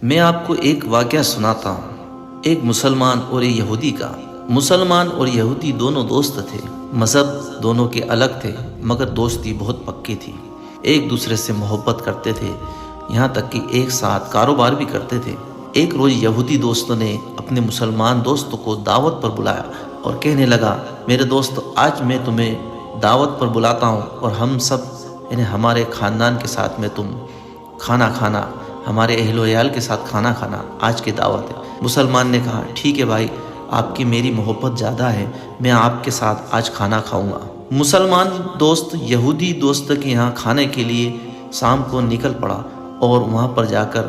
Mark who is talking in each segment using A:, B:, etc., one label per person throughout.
A: میں آپ کو ایک واقعہ سناتا ہوں، ایک مسلمان اور ایک یہودی کا۔ مسلمان اور یہودی دونوں دوست تھے، مذہب دونوں کے الگ تھے، مگر دوستی بہت پکی تھی۔ ایک دوسرے سے محبت کرتے تھے، یہاں تک کہ ایک ساتھ کاروبار بھی کرتے تھے۔ ایک روز یہودی دوستوں نے اپنے مسلمان دوستوں کو دعوت پر بلایا اور کہنے لگا، میرے دوست، آج میں تمہیں دعوت پر بلاتا ہوں اور ہم سب یعنی ہمارے خاندان کے ساتھ میں تم کھانا کھانا، ہمارے اہل و عیال کے ساتھ کھانا کھانا آج کی دعوت ہے۔ مسلمان نے کہا، ٹھیک ہے بھائی، آپ کی میری محبت زیادہ ہے، میں آپ کے ساتھ آج کھانا کھاؤں گا۔ مسلمان دوست یہودی دوست کے یہاں کھانے کے لیے شام کو نکل پڑا اور وہاں پر جا کر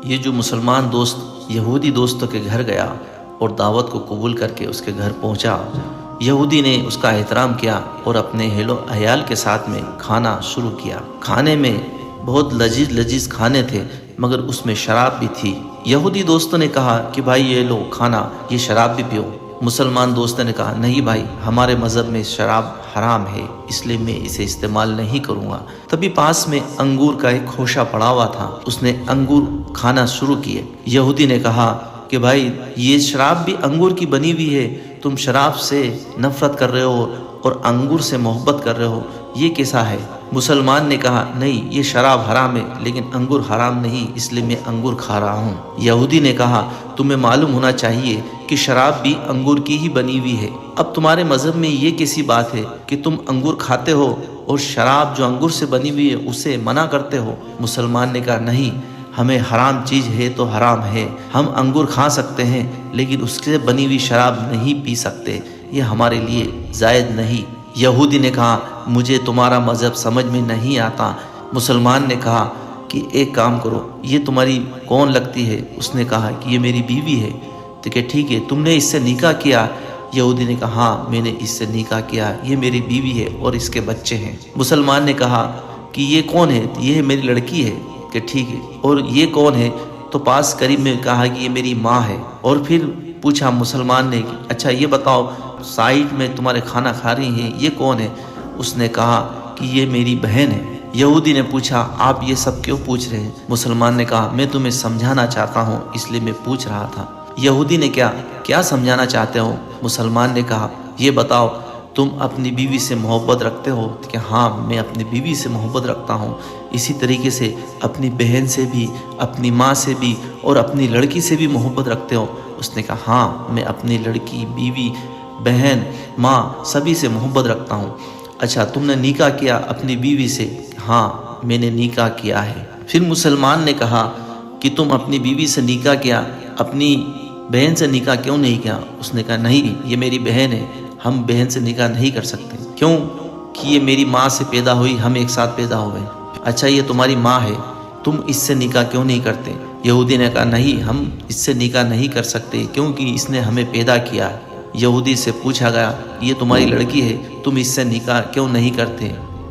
A: یہ جو مسلمان دوست یہودی دوست کے گھر گیا اور دعوت کو قبول کر کے اس کے گھر پہنچا۔ یہودی نے اس کا احترام کیا اور اپنے اہل و عیال کے ساتھ میں کھانا شروع کیا۔ کھانے میں بہت لذیذ کھانے تھے، مگر اس میں شراب بھی تھی۔ یہودی دوستوں نے کہا کہ بھائی یہ لو کھانا، یہ شراب بھی پیو۔ مسلمان دوستوں نے کہا، نہیں بھائی، ہمارے مذہب میں شراب حرام ہے، اس لیے میں اسے استعمال نہیں کروں گا۔ تبھی پاس میں انگور کا ایک خوشہ پڑا ہوا تھا، اس نے انگور کھانا شروع کیے۔ یہودی نے کہا کہ بھائی یہ شراب بھی انگور کی بنی ہوئی ہے، تم شراب سے نفرت کر رہے ہو اور انگور سے محبت کر رہے ہو، یہ کیسا ہے؟ مسلمان نے کہا، نہیں، یہ شراب حرام ہے لیکن انگور حرام نہیں، اس لیے میں انگور کھا رہا ہوں۔ یہودی نے کہا، تمہیں معلوم ہونا چاہیے کہ شراب بھی انگور کی ہی بنی ہوئی ہے، اب تمہارے مذہب میں یہ کیسی بات ہے کہ تم انگور کھاتے ہو اور شراب جو انگور سے بنی ہوئی ہے اسے منع کرتے ہو؟ مسلمان نے کہا، نہیں، ہمیں حرام چیز ہے تو حرام ہے، ہم انگور کھا سکتے ہیں لیکن اس سے بنی ہوئی شراب نہیں پی سکتے، یہ ہمارے لیے جائز نہیں۔ یہودی نے کہا، مجھے تمہارا مذہب سمجھ میں نہیں آتا۔ مسلمان نے کہا کہ ایک کام کرو، یہ تمہاری کون لگتی ہے؟ اس نے کہا کہ یہ میری بیوی ہے۔ تو کہ ٹھیک ہے، تم نے اس سے نکاح کیا؟ یہودی نے کہا، ہاں، میں نے اس سے نکاح کیا، یہ میری بیوی ہے اور اس کے بچے ہیں۔ مسلمان نے کہا کہ یہ کون ہے؟ یہ میری لڑکی ہے۔ کہ ٹھیک ہے، اور یہ کون ہے؟ تو پاس قریب میں کہا کہ یہ میری ماں ہے۔ اور پھر پوچھا مسلمان نے کہ اچھا یہ بتاؤ، سائیڈ میں تمہارے کھانا کھا رہی ہیں، یہ کون ہے؟ اس نے کہا کہ یہ میری بہن ہے۔ یہودی نے پوچھا، آپ یہ سب کیوں پوچھ رہے ہیں؟ مسلمان نے کہا، میں تمہیں سمجھانا چاہتا ہوں، اس لیے میں پوچھ رہا تھا۔ یہودی نے کیا سمجھانا چاہتے ہو؟ مسلمان نے کہا، یہ بتاؤ، تم اپنی بیوی سے محبت رکھتے ہو؟ کہ ہاں، میں اپنی بیوی سے محبت رکھتا ہوں، اسی طریقے سے اپنی بہن سے بھی، اپنی ماں سے بھی اور اپنی لڑکی سے بھی محبت رکھتے ہو؟ اس نے کہا، ہاں، میں اپنی لڑکی، بیوی، بہن، ماں سبھی سے محبت رکھتا ہوں۔ اچھا، تم نے نکاح کیا اپنی بیوی سے؟ ہاں، میں نے نکاح کیا ہے۔ پھر مسلمان نے کہا کہ تم اپنی بیوی سے نکاح کیا، اپنی بہن سے نکاح کیوں نہیں کیا؟ اس نے کہا، نہیں، یہ میری بہن ہے، ہم بہن سے نکاح نہیں کر سکتے۔ کیوں؟ کہ یہ میری ماں سے پیدا ہوئی، ہم ایک ساتھ پیدا ہوئے۔ اچھا، یہ تمہاری ماں ہے، تم اس سے نکاح کیوں نہیں کرتے؟ یہودی نے کہا، نہیں، ہم اس سے نکاح نہیں کر سکتے کیونکہ اس نے ہمیں پیدا کیا ہے۔ یہودی سے پوچھا گیا، یہ تمہاری لڑکی ہے، تم اس سے نکاح کیوں نہیں کرتے؟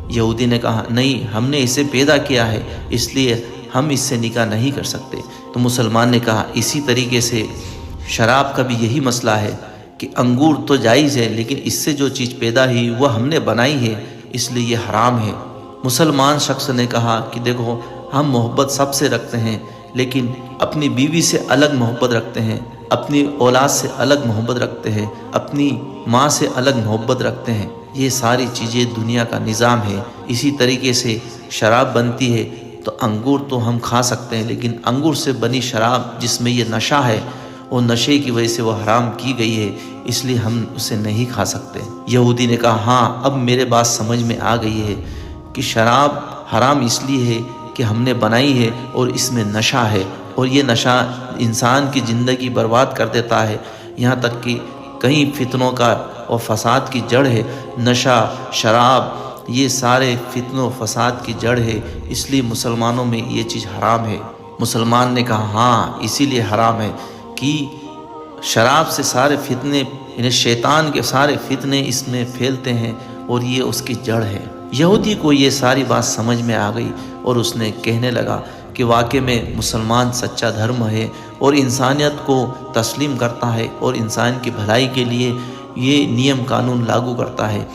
A: یہودی نے کہا، نہیں، ہم نے اسے پیدا کیا ہے، اس لیے ہم اس سے نکاح نہیں کر سکتے۔ تو مسلمان نے کہا، اسی طریقے سے شراب کا بھی یہی مسئلہ ہے کہ انگور تو جائز ہے لیکن اس سے جو چیز پیدا ہوئی وہ ہم نے بنائی ہے، اس لیے یہ حرام ہے۔ مسلمان شخص نے کہا کہ دیکھو، ہم محبت سب سے رکھتے ہیں لیکن اپنی بیوی سے الگ محبت رکھتے ہیں، اپنی اولاد سے الگ محبت رکھتے ہیں، اپنی ماں سے الگ محبت رکھتے ہیں، یہ ساری چیزیں دنیا کا نظام ہے۔ اسی طریقے سے شراب بنتی ہے تو انگور تو ہم کھا سکتے ہیں لیکن انگور سے بنی شراب جس میں یہ نشہ ہے، اور نشے کی وجہ سے وہ حرام کی گئی ہے، اس لیے ہم اسے نہیں کھا سکتے۔ یہودی نے کہا، ہاں، اب میرے بات سمجھ میں آ گئی ہے کہ شراب حرام اس لیے ہے کہ ہم نے بنائی ہے اور اس میں نشہ ہے، اور یہ نشہ انسان کی زندگی برباد کر دیتا ہے، یہاں تک کہ کئی فتنوں کا اور فساد کی جڑ ہے۔ نشہ، شراب، یہ سارے فتنوں فساد کی جڑ ہے، اس لیے مسلمانوں میں یہ چیز حرام ہے۔ مسلمان نے کہا، ہاں، اسی لیے حرام ہے کہ شراب سے سارے فتنے، یعنی شیطان کے سارے فتنے اس میں پھیلتے ہیں اور یہ اس کی جڑ ہے۔ یہودی کو یہ ساری بات سمجھ میں آ گئی اور اس نے کہنے لگا کہ واقع میں مسلمان سچا دھرم ہے اور انسانیت کو تسلیم کرتا ہے اور انسان کی بھلائی کے لیے یہ نیم قانون لاگو کرتا ہے۔